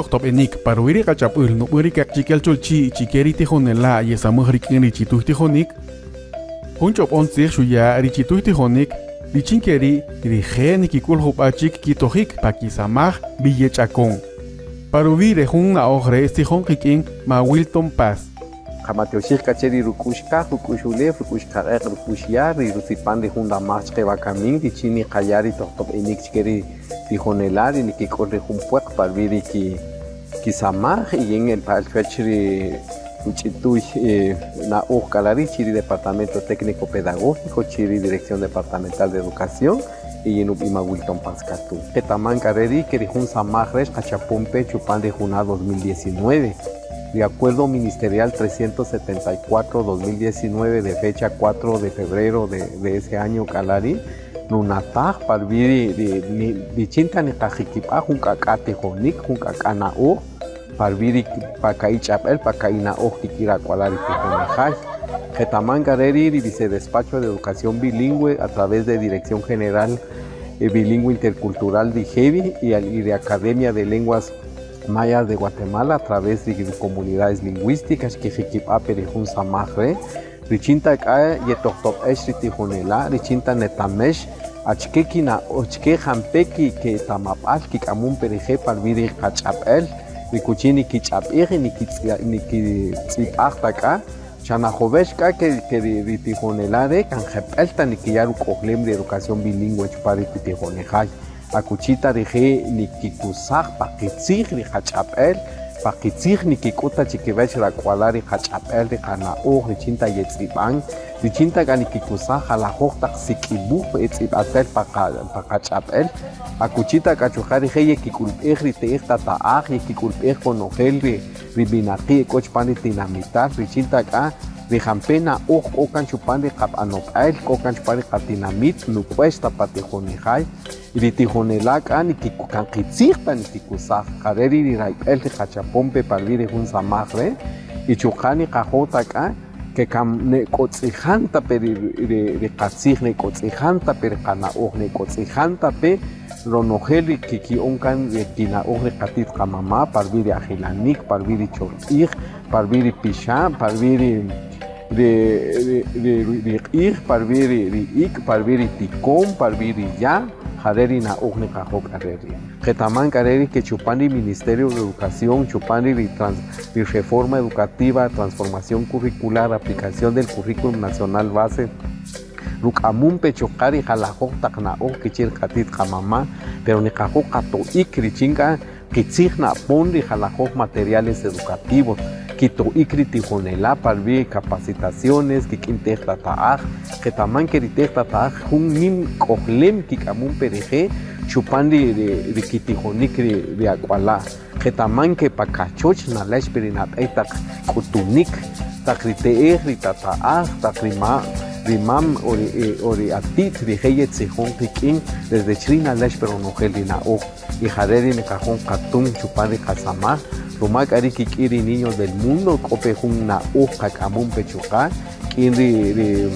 top enik paruiri kachapul no buri kak chikel chulchi chikeri tijonela y esa mujer que ni chitu tijonik. Hunchop on sich shuya richitu tijonik. Dichinkeri dirige nikikul hopachik kitohik pakisamaj billechakon. Paruvire hun na ogre estijón kikin ma Wilton Paz. Kamatioshik kacheri rukushka, rukushule, rukushka rukushia, rirusipan de hunda machke bakamin, dichini kayari top enik chikeri tijonelari nikikul hun puek parviri ki samaj y en el palfechri Uchituy na Calari, Chiri Departamento Técnico Pedagógico, Chiri Dirección Departamental de Educación y en Upima Wilton Pascatú. Etaman Carreri, Kerijun Samajres, Cachapumpe, Chupán de Juná 2019. De acuerdo ministerial 374-2019 de fecha 4 de febrero de ese año Calari, Nunataj, Parviri, de Chintan Tajikipa, Juncacate Jonik, Juncacana O. Parviri pakai chapel pakaina ojikira kualari tijonejay. Getaman Gareri Vicedespacho de Educación Bilingüe a través de Dirección General Bilingüe Intercultural de IGEBI y de Academia de Lenguas Mayas de Guatemala a través de comunidades lingüísticas que jikipa perejun samajre. Richinta kaya yetoktop eshri tijonela, richinta netamesh achkekina ochke jampeki que tamapal kikamun pereje parviri kachapel. Nikuchini kichapiri nikitzipachta chanajoveshka que ritijonelare canjepelta nikiyaru kohlem de educación bilingüe chupari titijonejay. Akuchita rije nikikusaj pakitzij rijachapel, pakitzij nikikuta chikivech rakualari jachapel rijanaoj richinta yetzipan, richinta ganikikusaj alajojtak sikibuj etzipatel pakachapel. Akuchita kachujari heye kikulpej riteej tataaj yekikulpej konojel ribinaqi kochpani tinamitar richinta ka rijampena oj kokan chupani qapanop'el kokan chupani qatinamit nupuesta patijonejay ritijonela ka nikikukanqitzijta nikikusaj qareri rirayp'el rijachapompe parviri jun samajre ichujani qajota ka que ne kotzijanta peri riqatzij ne kotzijanta peri qanaoj ne kotzijanta pe ronojeli kiki onkan kina ogre katit kamama parviri ajilanik parviri chortij parviri pisha parviri ir parviri riik parviri tikom parviri ya jareri na ogne kajok areri Getaman Carreri que chupani Ministerio de Educación chupani reforma educativa transformación curricular aplicación del currículum nacional base Rukamun pechokari jalajok taknaok kichir katit kamama, pero ni kajok katoik richinga kitzigna pondi jalajok materiales educativos, kitoik ritijonela parvi capacitaciones, kikintej tataaj, ketaman keritej tataaj, hun nim kohlem kikamun pereje, chupandi de kitijonik de acuala, ketaman ke pakachoch na leshperinat etak kutunik, takriteej ritataaj, takrima. Rimam ori atit riheye tzijón pikin desde China lesh pero no gelina o y jareri me cajón katum chupani kasamá rumak ari kikiri niños del mundo cope na o kakamun pechuka kiri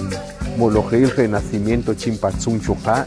molojil renacimiento chimpatzun chuka